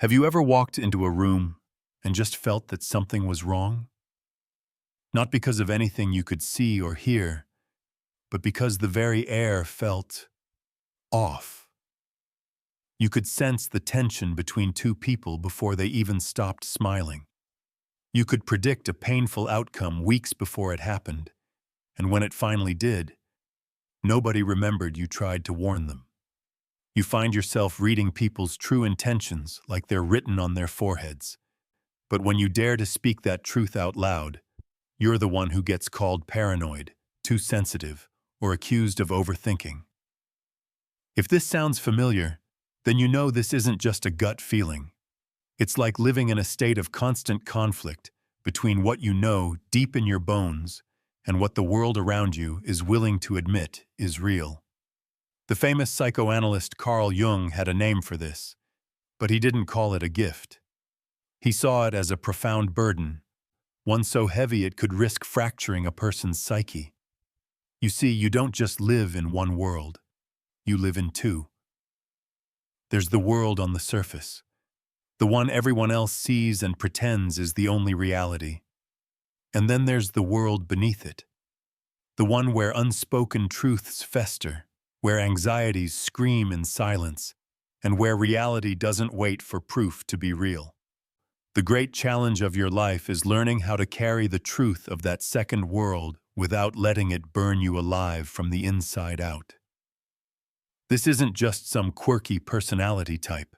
Have you ever walked into a room and just felt that something was wrong? Not because of anything you could see or hear, but because the very air felt off. You could sense the tension between two people before they even stopped smiling. You could predict a painful outcome weeks before it happened, and when it finally did, nobody remembered you tried to warn them. You find yourself reading people's true intentions like they're written on their foreheads. But when you dare to speak that truth out loud, you're the one who gets called paranoid, too sensitive, or accused of overthinking. If this sounds familiar, then you know this isn't just a gut feeling. It's like living in a state of constant conflict between what you know deep in your bones and what the world around you is willing to admit is real. The famous psychoanalyst Carl Jung had a name for this, but he didn't call it a gift. He saw it as a profound burden, one so heavy it could risk fracturing a person's psyche. You see, you don't just live in one world, you live in two. There's the world on the surface, the one everyone else sees and pretends is the only reality. And then there's the world beneath it, the one where unspoken truths fester, where anxieties scream in silence, and where reality doesn't wait for proof to be real. The great challenge of your life is learning how to carry the truth of that second world without letting it burn you alive from the inside out. This isn't just some quirky personality type.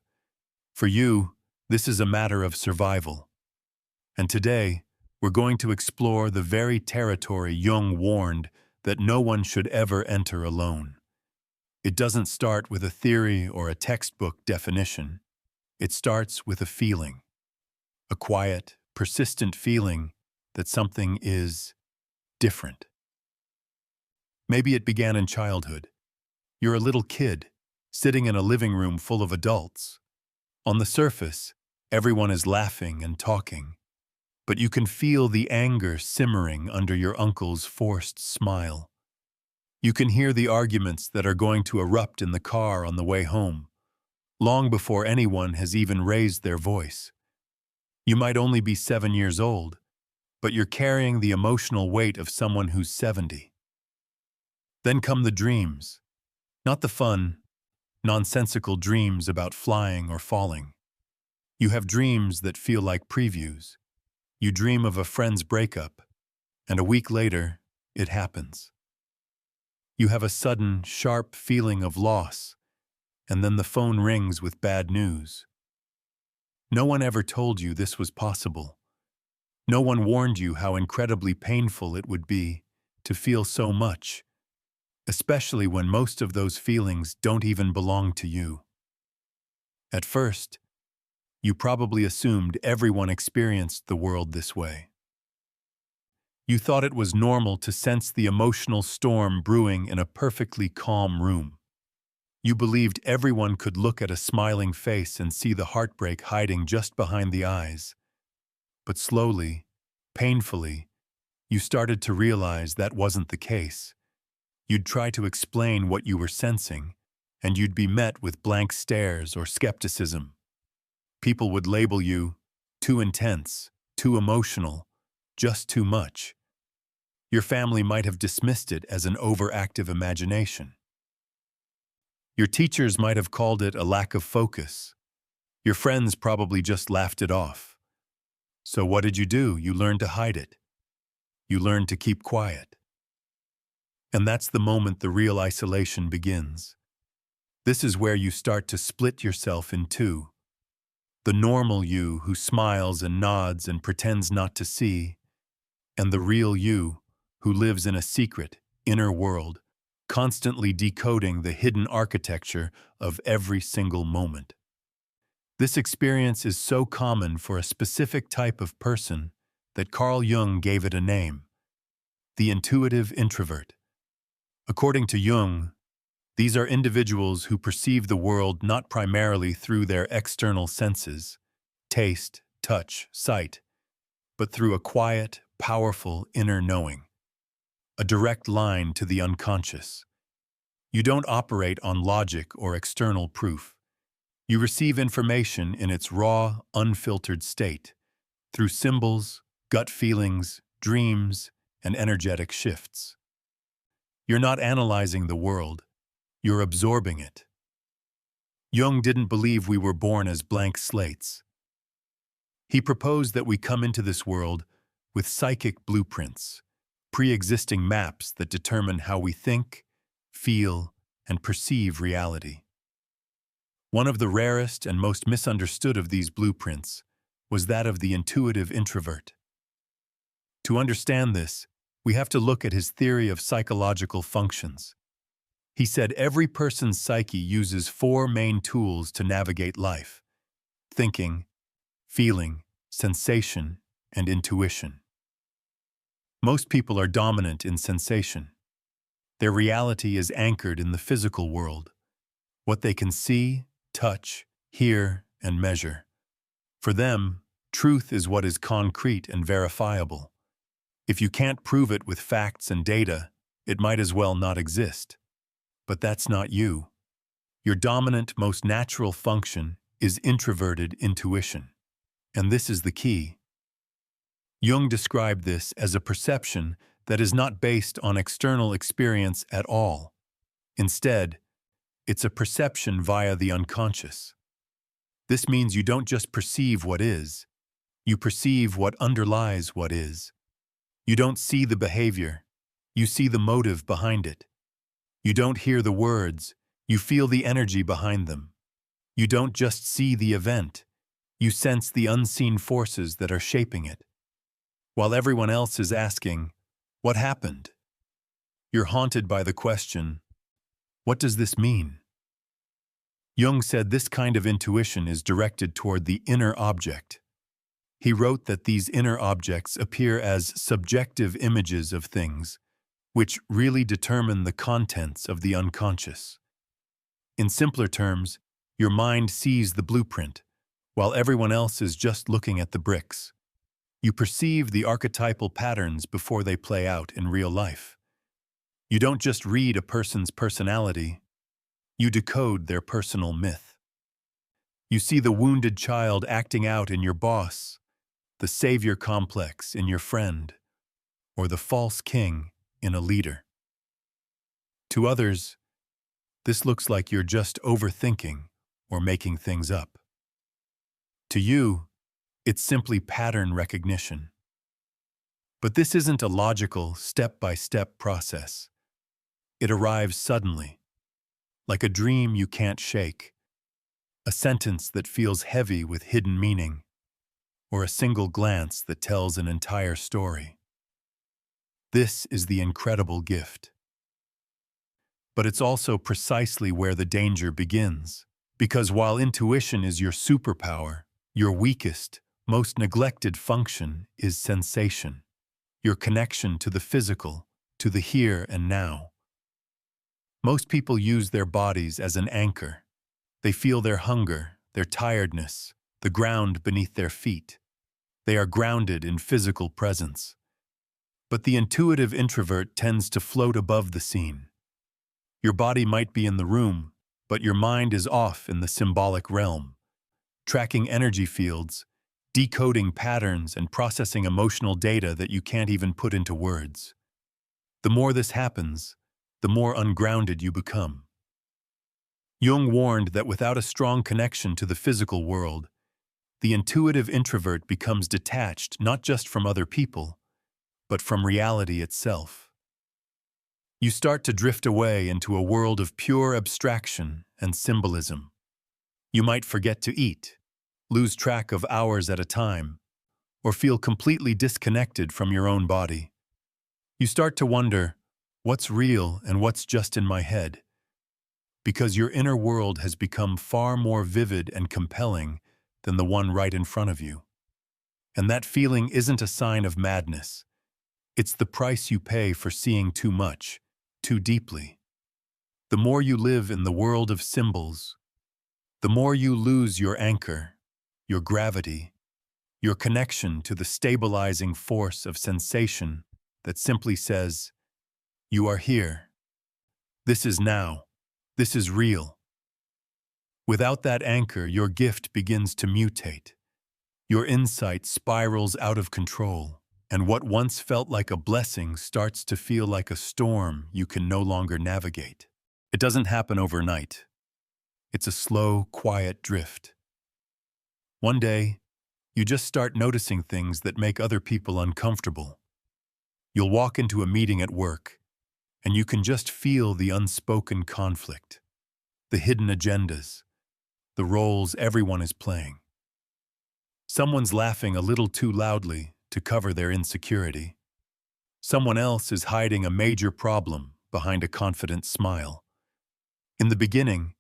For you, this is a matter of survival. And today, we're going to explore the very territory Jung warned that no one should ever enter alone. It doesn't start with a theory or a textbook definition. It starts with a feeling. A quiet, persistent feeling that something is different. Maybe it began in childhood. You're a little kid, sitting in a living room full of adults. On the surface, everyone is laughing and talking, but you can feel the anger simmering under your uncle's forced smile. You can hear the arguments that are going to erupt in the car on the way home, long before anyone has even raised their voice. You might only be 7 years old, but you're carrying the emotional weight of someone who's 70. Then come the dreams. Not the fun, nonsensical dreams about flying or falling. You have dreams that feel like previews. You dream of a friend's breakup, and a week later, it happens. You have a sudden, sharp feeling of loss, and then the phone rings with bad news. No one ever told you this was possible. No one warned you how incredibly painful it would be to feel so much, especially when most of those feelings don't even belong to you. At first, you probably assumed everyone experienced the world this way. You thought it was normal to sense the emotional storm brewing in a perfectly calm room. You believed everyone could look at a smiling face and see the heartbreak hiding just behind the eyes. But slowly, painfully, you started to realize that wasn't the case. You'd try to explain what you were sensing, and you'd be met with blank stares or skepticism. People would label you too intense, too emotional, just too much. Your family might have dismissed it as an overactive imagination. Your teachers might have called it a lack of focus. Your friends probably just laughed it off. So what did you do? You learned to hide it. You learned to keep quiet. And that's the moment the real isolation begins. This is where you start to split yourself in two. The normal you who smiles and nods and pretends not to see, and the real you who lives in a secret, inner world, constantly decoding the hidden architecture of every single moment. This experience is so common for a specific type of person that Carl Jung gave it a name: the intuitive introvert. According to Jung, these are individuals who perceive the world not primarily through their external senses, taste, touch, sight, but through a quiet, powerful inner knowing, a direct line to the unconscious. You don't operate on logic or external proof. You receive information in its raw, unfiltered state, through symbols, gut feelings, dreams, and energetic shifts. You're not analyzing the world, you're absorbing it. Jung didn't believe we were born as blank slates. He proposed that we come into this world with psychic blueprints, pre-existing maps that determine how we think, feel, and perceive reality. One of the rarest and most misunderstood of these blueprints was that of the intuitive introvert. To understand this, we have to look at his theory of psychological functions. He said every person's psyche uses 4 main tools to navigate life: thinking, feeling, sensation, and intuition. Most people are dominant in sensation. Their reality is anchored in the physical world, what they can see, touch, hear, and measure. For them, truth is what is concrete and verifiable. If you can't prove it with facts and data, it might as well not exist. But that's not you. Your dominant, most natural function is introverted intuition. And this is the key. Jung described this as a perception that is not based on external experience at all. Instead, it's a perception via the unconscious. This means you don't just perceive what is, you perceive what underlies what is. You don't see the behavior, you see the motive behind it. You don't hear the words, you feel the energy behind them. You don't just see the event, you sense the unseen forces that are shaping it. While everyone else is asking, "What happened?" you're haunted by the question, "What does this mean?" Jung said this kind of intuition is directed toward the inner object. He wrote that these inner objects appear as subjective images of things, which really determine the contents of the unconscious. In simpler terms, your mind sees the blueprint, while everyone else is just looking at the bricks. You perceive the archetypal patterns before they play out in real life. You don't just read a person's personality, you decode their personal myth. You see the wounded child acting out in your boss, the savior complex in your friend, or the false king in a leader. To others, this looks like you're just overthinking or making things up. To you, it's simply pattern recognition. But this isn't a logical, step-by-step process. It arrives suddenly, like a dream you can't shake, a sentence that feels heavy with hidden meaning, or a single glance that tells an entire story. This is the incredible gift. But it's also precisely where the danger begins, because while intuition is your superpower, your weakest, most neglected function is sensation, your connection to the physical, to the here and now. Most people use their bodies as an anchor. They feel their hunger, their tiredness, the ground beneath their feet. They are grounded in physical presence. But the intuitive introvert tends to float above the scene. Your body might be in the room, but your mind is off in the symbolic realm, tracking energy fields, decoding patterns, and processing emotional data that you can't even put into words. The more this happens, the more ungrounded you become. Jung warned that without a strong connection to the physical world, the intuitive introvert becomes detached not just from other people, but from reality itself. You start to drift away into a world of pure abstraction and symbolism. You might forget to eat, lose track of hours at a time, or feel completely disconnected from your own body. You start to wonder, what's real and what's just in my head? Because your inner world has become far more vivid and compelling than the one right in front of you. And that feeling isn't a sign of madness. It's the price you pay for seeing too much, too deeply. The more you live in the world of symbols, the more you lose your anchor, your gravity, your connection to the stabilizing force of sensation that simply says, "You are here. This is now. This is real." Without that anchor, your gift begins to mutate. Your insight spirals out of control, and what once felt like a blessing starts to feel like a storm you can no longer navigate. It doesn't happen overnight. It's a slow, quiet drift. One day, you just start noticing things that make other people uncomfortable. You'll walk into a meeting at work, and you can just feel the unspoken conflict, the hidden agendas, the roles everyone is playing. Someone's laughing a little too loudly to cover their insecurity. Someone else is hiding a major problem behind a confident smile. In the beginning,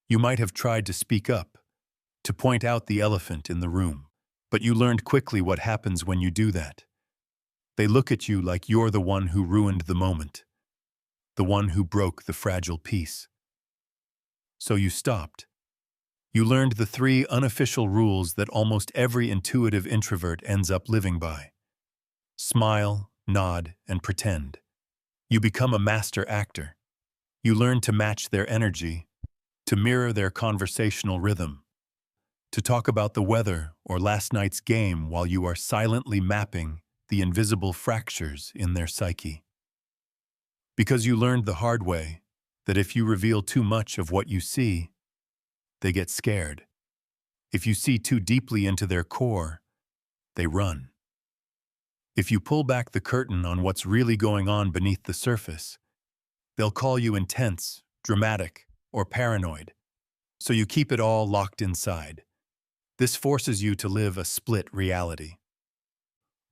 you might have tried to speak up, to point out the elephant in the room, but you learned quickly what happens when you do that. They look at you like you're the one who ruined the moment, the one who broke the fragile peace. So you stopped. You learned the 3 unofficial rules that almost every intuitive introvert ends up living by. Smile, nod, and pretend. You become a master actor. You learn to match their energy, to mirror their conversational rhythm, to talk about the weather or last night's game while you are silently mapping the invisible fractures in their psyche. Because you learned the hard way that if you reveal too much of what you see, they get scared. If you see too deeply into their core, they run. If you pull back the curtain on what's really going on beneath the surface, they'll call you intense, dramatic, or paranoid. So you keep it all locked inside. This forces you to live a split reality.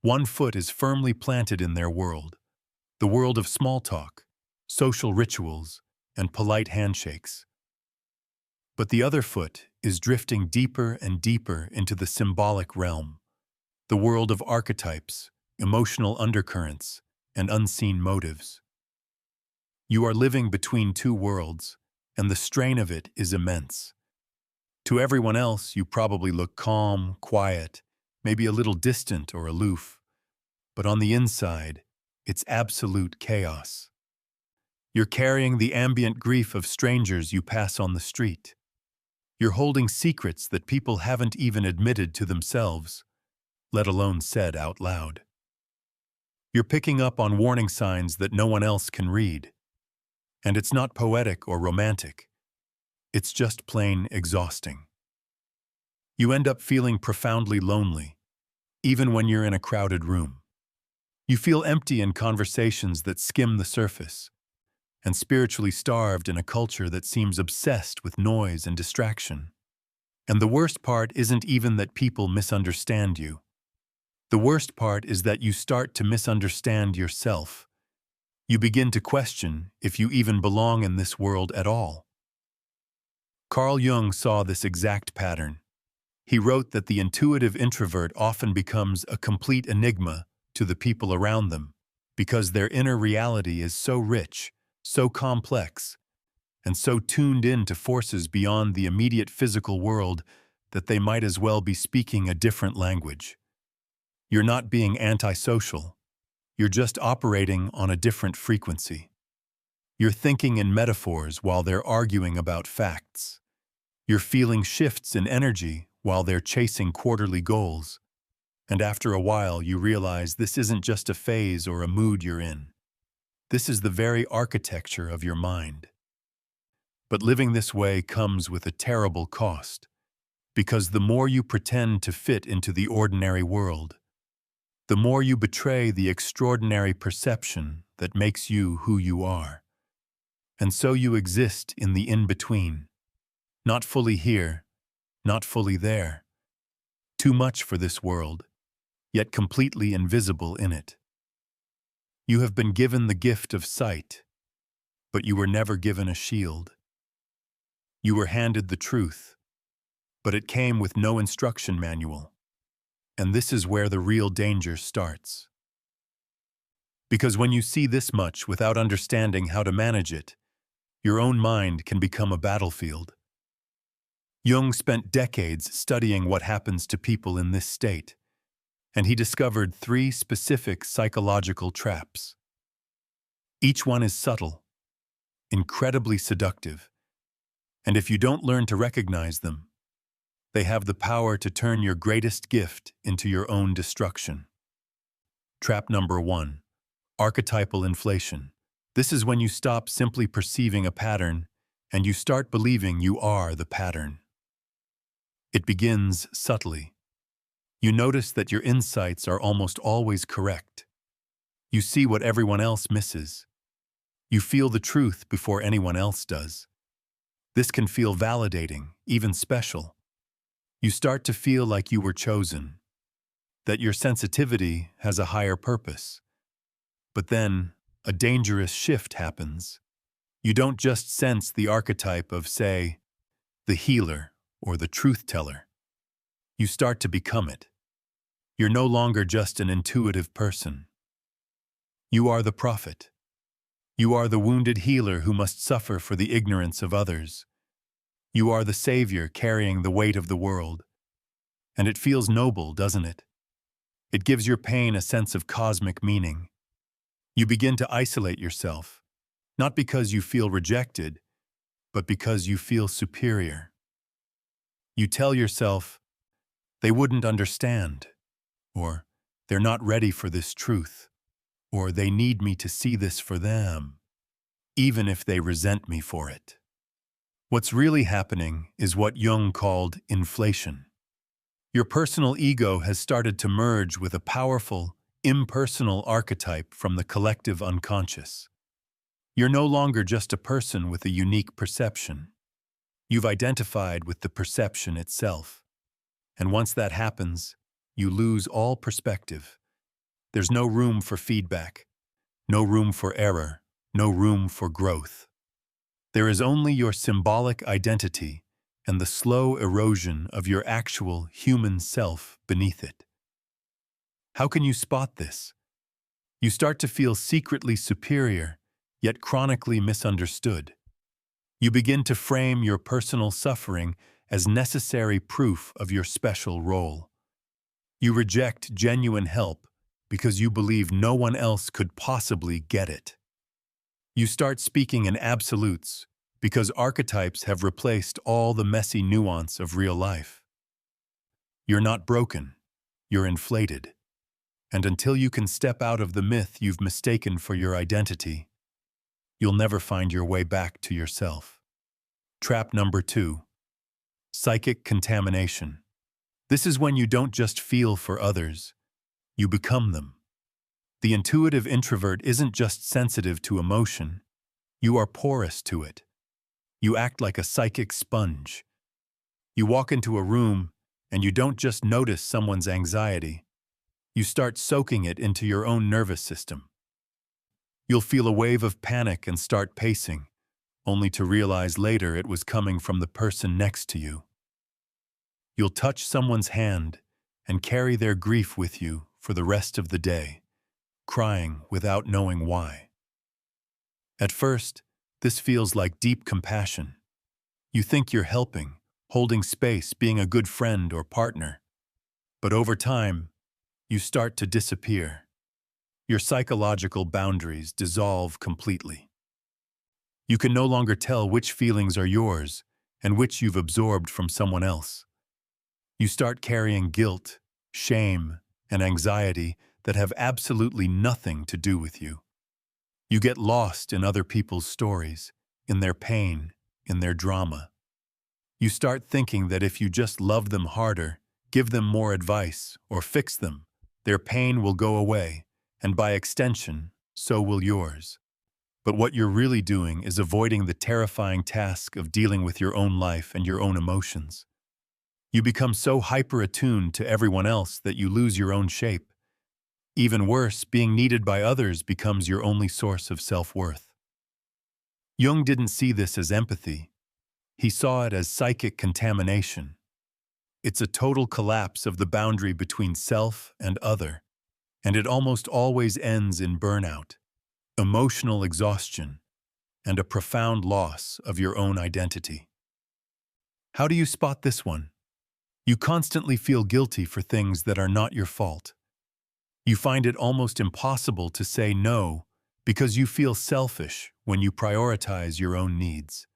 One foot is firmly planted in their world, the world of small talk, social rituals, and polite handshakes. But the other foot is drifting deeper and deeper into the symbolic realm, the world of archetypes, emotional undercurrents, and unseen motives. You are living between 2 worlds, and the strain of it is immense. To everyone else, you probably look calm, quiet, maybe a little distant or aloof, but on the inside, it's absolute chaos. You're carrying the ambient grief of strangers you pass on the street. You're holding secrets that people haven't even admitted to themselves, let alone said out loud. You're picking up on warning signs that no one else can read. And it's not poetic or romantic. It's just plain exhausting. You end up feeling profoundly lonely, even when you're in a crowded room. You feel empty in conversations that skim the surface, and spiritually starved in a culture that seems obsessed with noise and distraction. And the worst part isn't even that people misunderstand you. The worst part is that you start to misunderstand yourself. You begin to question if you even belong in this world at all. Carl Jung saw this exact pattern. He wrote that the intuitive introvert often becomes a complete enigma to the people around them because their inner reality is so rich, so complex, and so tuned in to forces beyond the immediate physical world that they might as well be speaking a different language. You're not being antisocial. You're just operating on a different frequency. You're thinking in metaphors while they're arguing about facts. You're feeling shifts in energy while they're chasing quarterly goals. And after a while, you realize this isn't just a phase or a mood you're in. This is the very architecture of your mind. But living this way comes with a terrible cost, because the more you pretend to fit into the ordinary world, the more you betray the extraordinary perception that makes you who you are. And so you exist in the in-between, not fully here, not fully there. Too much for this world, yet completely invisible in it. You have been given the gift of sight, but you were never given a shield. You were handed the truth, but it came with no instruction manual. And this is where the real danger starts. Because when you see this much without understanding how to manage it, your own mind can become a battlefield. Jung spent decades studying what happens to people in this state, and he discovered 3 specific psychological traps. Each one is subtle, incredibly seductive, And if you don't learn to recognize them, they have the power to turn your greatest gift into your own destruction. Trap number 1. Archetypal inflation. This is when you stop simply perceiving a pattern and you start believing you are the pattern. It begins subtly. You notice that your insights are almost always correct. You see what everyone else misses. You feel the truth before anyone else does. This can feel validating, even special. You start to feel like you were chosen, that your sensitivity has a higher purpose. But then, a dangerous shift happens. You don't just sense the archetype of, say, the healer or the truth teller. You start to become it. You're no longer just an intuitive person. You are the prophet. You are the wounded healer who must suffer for the ignorance of others. You are the savior carrying the weight of the world. And it feels noble, doesn't it? It gives your pain a sense of cosmic meaning. You begin to isolate yourself, not because you feel rejected, but because you feel superior. You tell yourself, they wouldn't understand, or they're not ready for this truth, or they need me to see this for them, even if they resent me for it. What's really happening is what Jung called inflation. Your personal ego has started to merge with a powerful, impersonal archetype from the collective unconscious. You're no longer just a person with a unique perception. You've identified with the perception itself. And once that happens, you lose all perspective. There's no room for feedback, no room for error, no room for growth. There is only your symbolic identity and the slow erosion of your actual human self beneath it. How can you spot this? You start to feel secretly superior, yet chronically misunderstood. You begin to frame your personal suffering as necessary proof of your special role. You reject genuine help because you believe no one else could possibly get it. You start speaking in absolutes because archetypes have replaced all the messy nuance of real life. You're not broken, you're inflated. And until you can step out of the myth you've mistaken for your identity, you'll never find your way back to yourself. Trap number 2. Psychic contamination. This is when you don't just feel for others, you become them. The intuitive introvert isn't just sensitive to emotion, you are porous to it. You act like a psychic sponge. You walk into a room and you don't just notice someone's anxiety, you start soaking it into your own nervous system. You'll feel a wave of panic and start pacing, only to realize later it was coming from the person next to you. You'll touch someone's hand and carry their grief with you for the rest of the day, crying without knowing why. At first, this feels like deep compassion. You think you're helping, holding space, being a good friend or partner. But over time, you start to disappear. Your psychological boundaries dissolve completely. You can no longer tell which feelings are yours and which you've absorbed from someone else. You start carrying guilt, shame, and anxiety that have absolutely nothing to do with you. You get lost in other people's stories, in their pain, in their drama. You start thinking that if you just love them harder, give them more advice, or fix them, their pain will go away, and by extension, so will yours. But what you're really doing is avoiding the terrifying task of dealing with your own life and your own emotions. You become so hyper-attuned to everyone else that you lose your own shape. Even worse, being needed by others becomes your only source of self-worth. Jung didn't see this as empathy. He saw it as psychic contamination. It's a total collapse of the boundary between self and other, and it almost always ends in burnout, emotional exhaustion, and a profound loss of your own identity. How do you spot this one? You constantly feel guilty for things that are not your fault. You find it almost impossible to say no because you feel selfish when you prioritize your own needs.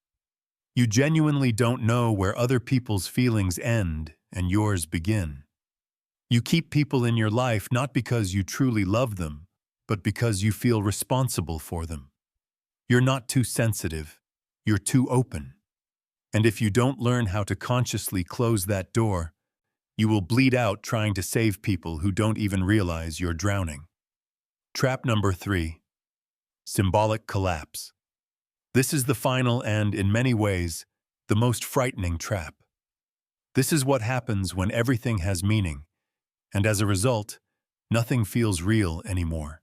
You genuinely don't know where other people's feelings end and yours begin. You keep people in your life not because you truly love them, but because you feel responsible for them. You're not too sensitive. You're too open. And if you don't learn how to consciously close that door, you will bleed out trying to save people who don't even realize you're drowning. Trap number 3. Symbolic collapse. This is the final and, in many ways, the most frightening trap. This is what happens when everything has meaning, and as a result, nothing feels real anymore.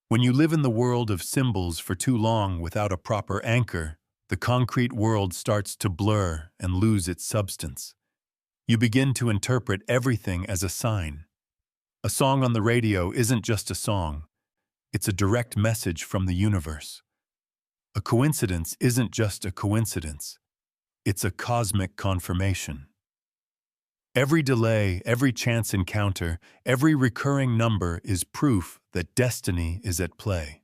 When you live in the world of symbols for too long without a proper anchor, the concrete world starts to blur and lose its substance. You begin to interpret everything as a sign. A song on the radio isn't just a song. It's a direct message from the universe. A coincidence isn't just a coincidence. It's a cosmic confirmation. Every delay, every chance encounter, every recurring number is proof that destiny is at play.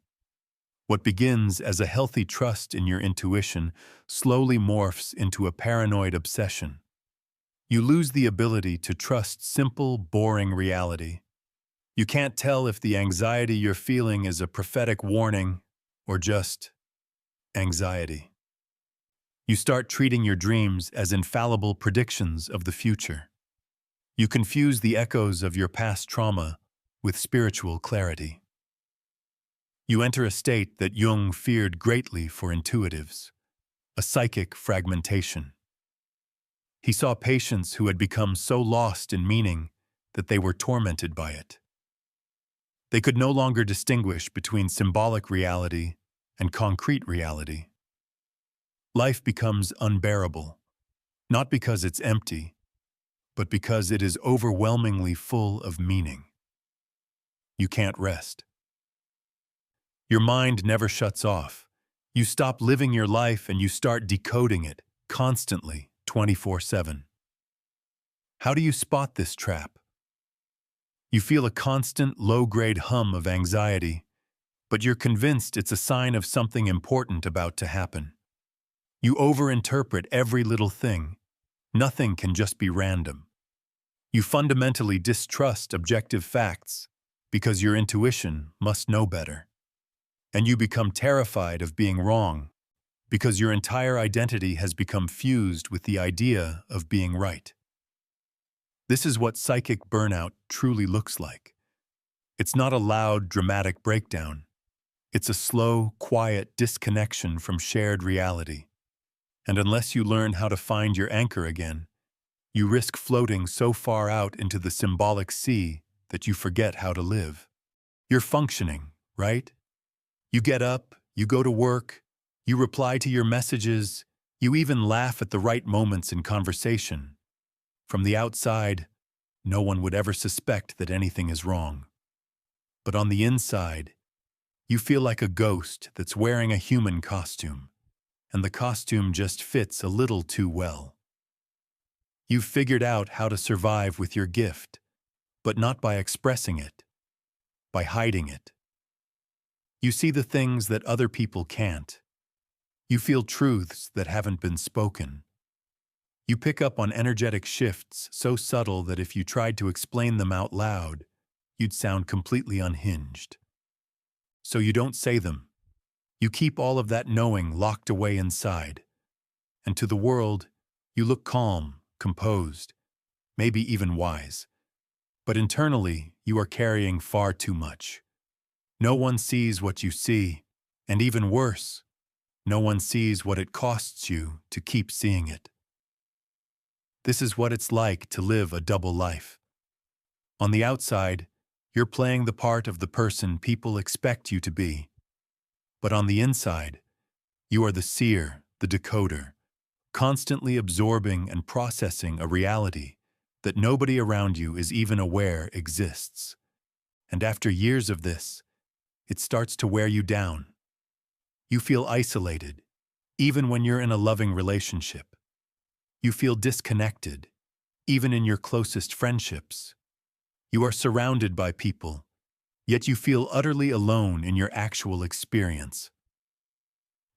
What begins as a healthy trust in your intuition slowly morphs into a paranoid obsession. You lose the ability to trust simple, boring reality. You can't tell if the anxiety you're feeling is a prophetic warning or just anxiety. You start treating your dreams as infallible predictions of the future. You confuse the echoes of your past trauma with spiritual clarity. You enter a state that Jung feared greatly for intuitives, a psychic fragmentation. He saw patients who had become so lost in meaning that they were tormented by it. They could no longer distinguish between symbolic reality and concrete reality. Life becomes unbearable, not because it's empty, but because it is overwhelmingly full of meaning. You can't rest. Your mind never shuts off. You stop living your life and you start decoding it, constantly, 24/7. How do you spot this trap? You feel a constant, low-grade hum of anxiety, but you're convinced it's a sign of something important about to happen. You overinterpret every little thing. Nothing can just be random. You fundamentally distrust objective facts because your intuition must know better. And you become terrified of being wrong because your entire identity has become fused with the idea of being right. This is what psychic burnout truly looks like. It's not a loud, dramatic breakdown. It's a slow, quiet disconnection from shared reality. And unless you learn how to find your anchor again, you risk floating so far out into the symbolic sea that you forget how to live. You're functioning, right? You get up, you go to work, you reply to your messages, you even laugh at the right moments in conversation. From the outside, no one would ever suspect that anything is wrong. But on the inside, you feel like a ghost that's wearing a human costume, and the costume just fits a little too well. You've figured out how to survive with your gift, but not by expressing it, by hiding it. You see the things that other people can't. You feel truths that haven't been spoken. You pick up on energetic shifts so subtle that if you tried to explain them out loud, you'd sound completely unhinged. So you don't say them. You keep all of that knowing locked away inside. And to the world, you look calm, composed, maybe even wise. But internally, you are carrying far too much. No one sees what you see, and even worse, no one sees what it costs you to keep seeing it. This is what it's like to live a double life. On the outside, you're playing the part of the person people expect you to be. But on the inside, you are the seer, the decoder, constantly absorbing and processing a reality that nobody around you is even aware exists. And after years of this, it starts to wear you down. You feel isolated, even when you're in a loving relationship. You feel disconnected, even in your closest friendships. You are surrounded by people, yet you feel utterly alone in your actual experience.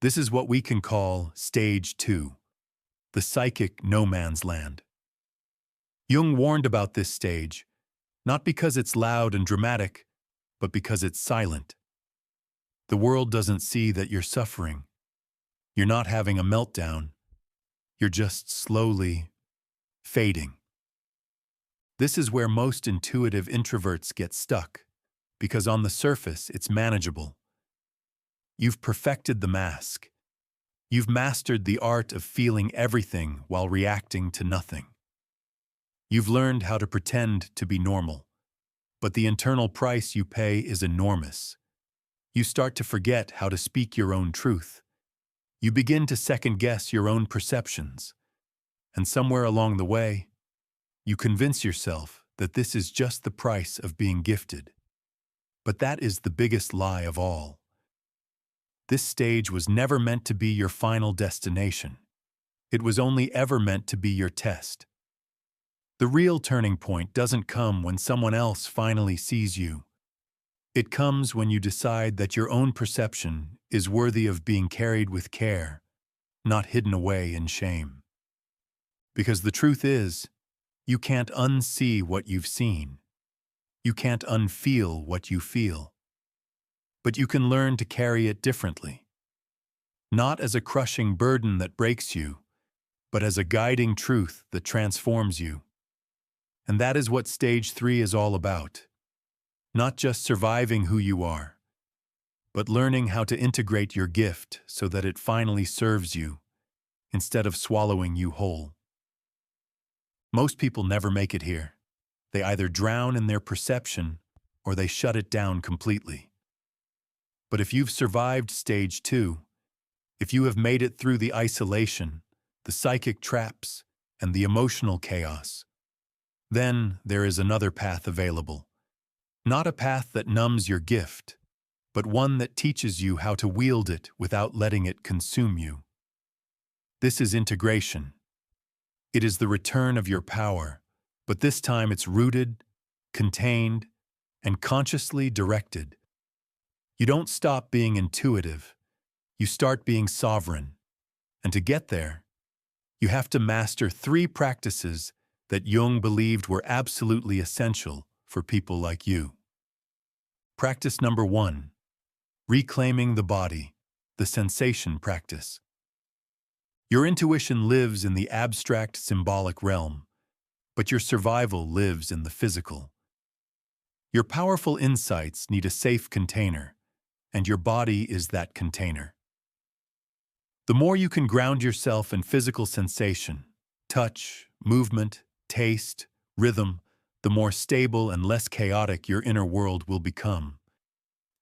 This is what we can call stage 2, the psychic no man's land. Jung warned about this stage, not because it's loud and dramatic, but because it's silent. The world doesn't see that you're suffering. You're not having a meltdown. You're just slowly fading. This is where most intuitive introverts get stuck, because on the surface it's manageable. You've perfected the mask. You've mastered the art of feeling everything while reacting to nothing. You've learned how to pretend to be normal, but the internal price you pay is enormous. You start to forget how to speak your own truth. You begin to second-guess your own perceptions. And somewhere along the way, you convince yourself that this is just the price of being gifted. But that is the biggest lie of all. This stage was never meant to be your final destination. It was only ever meant to be your test. The real turning point doesn't come when someone else finally sees you. It comes when you decide that your own perception is worthy of being carried with care, not hidden away in shame. Because the truth is, you can't unsee what you've seen. You can't unfeel what you feel. But you can learn to carry it differently. Not as a crushing burden that breaks you, but as a guiding truth that transforms you. And that is what stage 3 is all about. Not just surviving who you are, but learning how to integrate your gift so that it finally serves you, instead of swallowing you whole. Most people never make it here. They either drown in their perception or they shut it down completely. But if you've survived stage 2, if you have made it through the isolation, the psychic traps, and the emotional chaos, then there is another path available. Not a path that numbs your gift, but one that teaches you how to wield it without letting it consume you. This is integration. It is the return of your power, but this time it's rooted, contained, and consciously directed. You don't stop being intuitive. You start being sovereign. And to get there, you have to master 3 practices that Jung believed were absolutely essential for people like you. Practice number 1, reclaiming the body, the sensation practice. Your intuition lives in the abstract symbolic realm, but your survival lives in the physical. Your powerful insights need a safe container, and your body is that container. The more you can ground yourself in physical sensation, touch, movement, taste, rhythm, the more stable and less chaotic your inner world will become.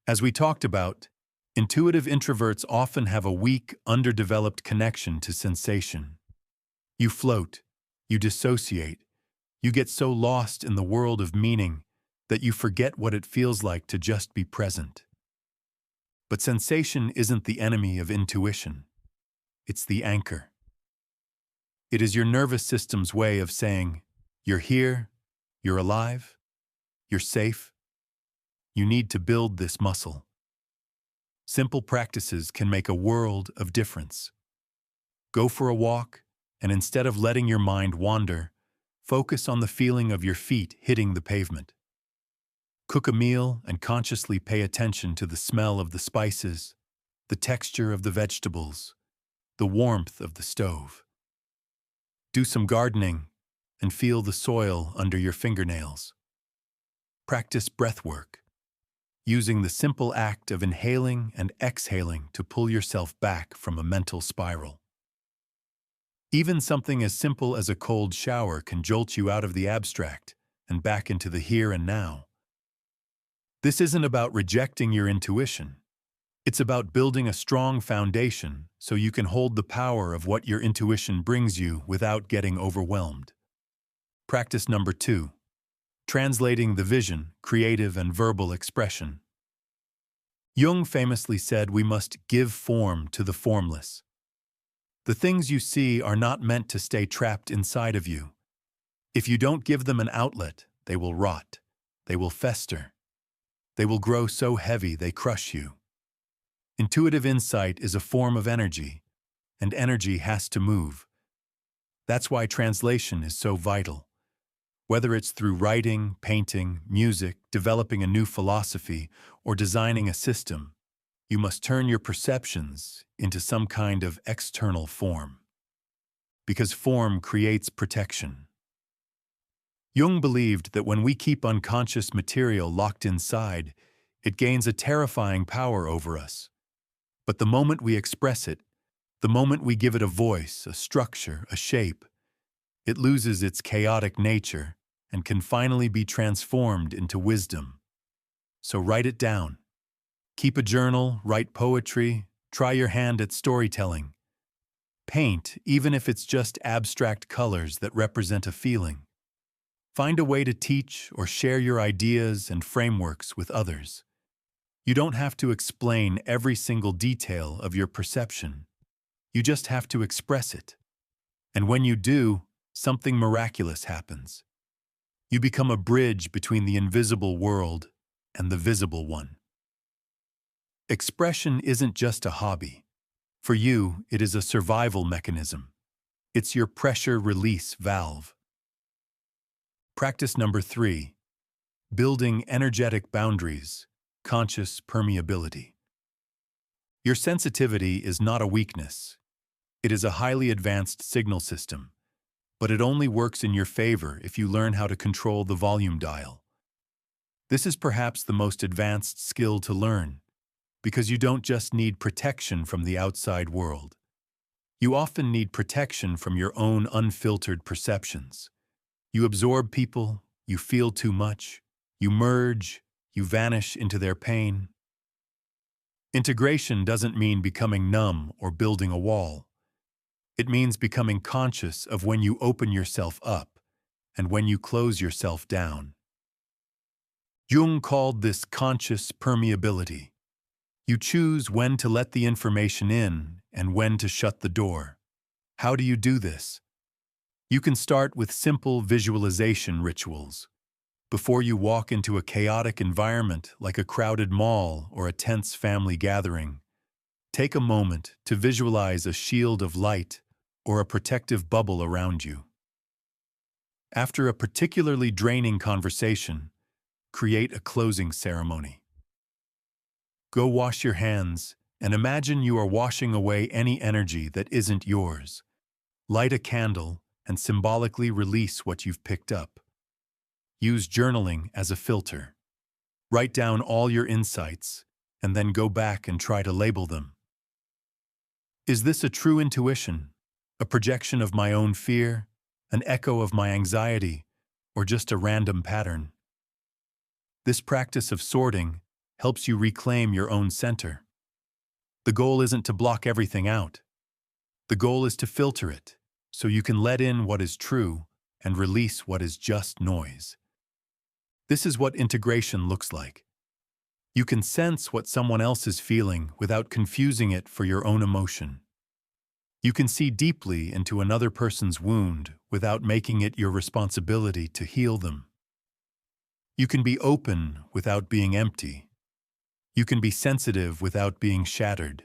As we talked about, intuitive introverts often have a weak, underdeveloped connection to sensation. You float, you dissociate, you get so lost in the world of meaning that you forget what it feels like to just be present. But sensation isn't the enemy of intuition. It's the anchor. It is your nervous system's way of saying, you're here, you're alive, you're safe. You need to build this muscle. Simple practices can make a world of difference. Go for a walk, and instead of letting your mind wander, focus on the feeling of your feet hitting the pavement. Cook a meal and consciously pay attention to the smell of the spices, the texture of the vegetables, the warmth of the stove. Do some gardening and feel the soil under your fingernails. Practice breath work, using the simple act of inhaling and exhaling to pull yourself back from a mental spiral. Even something as simple as a cold shower can jolt you out of the abstract and back into the here and now. This isn't about rejecting your intuition. It's about building a strong foundation so you can hold the power of what your intuition brings you without getting overwhelmed. Practice number 2, translating the vision, creative and verbal expression. Jung famously said we must give form to the formless. The things you see are not meant to stay trapped inside of you. If you don't give them an outlet, they will rot. They will fester. They will grow so heavy they crush you. Intuitive insight is a form of energy, and energy has to move. That's why translation is so vital. Whether it's through writing, painting, music, developing a new philosophy, or designing a system, you must turn your perceptions into some kind of external form. Because form creates protection. Jung believed that when we keep unconscious material locked inside, it gains a terrifying power over us. But the moment we express it, the moment we give it a voice, a structure, a shape, it loses its chaotic nature and can finally be transformed into wisdom. So write it down. Keep a journal, write poetry, try your hand at storytelling. Paint, even if it's just abstract colors that represent a feeling. Find a way to teach or share your ideas and frameworks with others. You don't have to explain every single detail of your perception. You just have to express it. And when you do, something miraculous happens. You become a bridge between the invisible world and the visible one. Expression isn't just a hobby. For you, it is a survival mechanism. It's your pressure release valve. Practice number 3. Building energetic boundaries, conscious permeability. Your sensitivity is not a weakness. It is a highly advanced signal system, but it only works in your favor if you learn how to control the volume dial. This is perhaps the most advanced skill to learn, because you don't just need protection from the outside world. You often need protection from your own unfiltered perceptions. You absorb people, you feel too much, you merge, you vanish into their pain. Integration doesn't mean becoming numb or building a wall. It means becoming conscious of when you open yourself up and when you close yourself down. Jung called this conscious permeability. You choose when to let the information in and when to shut the door. How do you do this? You can start with simple visualization rituals. Before you walk into a chaotic environment like a crowded mall or a tense family gathering, take a moment to visualize a shield of light or a protective bubble around you. After a particularly draining conversation, create a closing ceremony. Go wash your hands and imagine you are washing away any energy that isn't yours. Light a candle and symbolically release what you've picked up. Use journaling as a filter. Write down all your insights and then go back and try to label them. Is this a true intuition, a projection of my own fear, an echo of my anxiety, or just a random pattern? This practice of sorting helps you reclaim your own center. The goal isn't to block everything out. The goal is to filter it, so you can let in what is true and release what is just noise. This is what integration looks like. You can sense what someone else is feeling without confusing it for your own emotion. You can see deeply into another person's wound without making it your responsibility to heal them. You can be open without being empty. You can be sensitive without being shattered.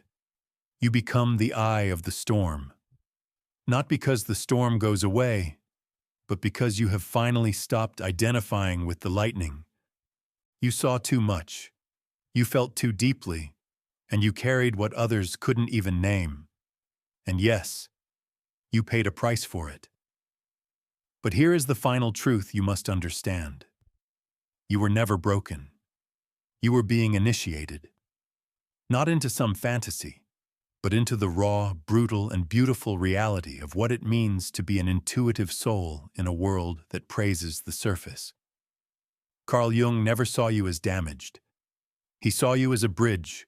You become the eye of the storm. Not because the storm goes away, but because you have finally stopped identifying with the lightning. You saw too much. You felt too deeply, and you carried what others couldn't even name. And yes, you paid a price for it. But here is the final truth you must understand. You were never broken. You were being initiated. Not into some fantasy, but into the raw, brutal, and beautiful reality of what it means to be an intuitive soul in a world that praises the surface. Carl Jung never saw you as damaged. He saw you as a bridge,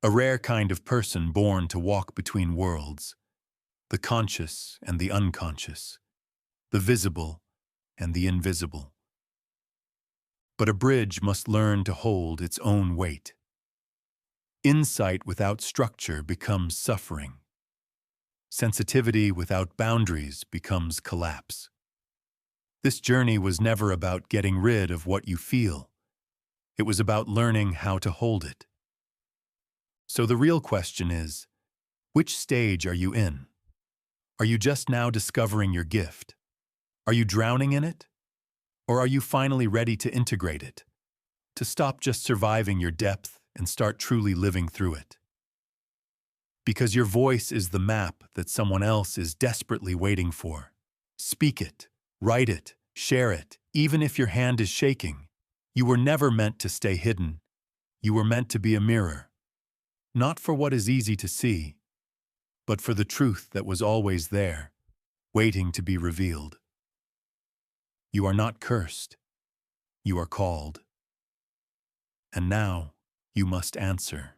a rare kind of person born to walk between worlds, the conscious and the unconscious, the visible and the invisible. But a bridge must learn to hold its own weight. Insight without structure becomes suffering. Sensitivity without boundaries becomes collapse. This journey was never about getting rid of what you feel. It was about learning how to hold it. So the real question is, which stage are you in? Are you just now discovering your gift? Are you drowning in it? Or are you finally ready to integrate it? To stop just surviving your depth and start truly living through it? Because your voice is the map that someone else is desperately waiting for. Speak it, write it, share it, even if your hand is shaking. You were never meant to stay hidden. You were meant to be a mirror. Not for what is easy to see, but for the truth that was always there, waiting to be revealed. You are not cursed. You are called. And now you must answer.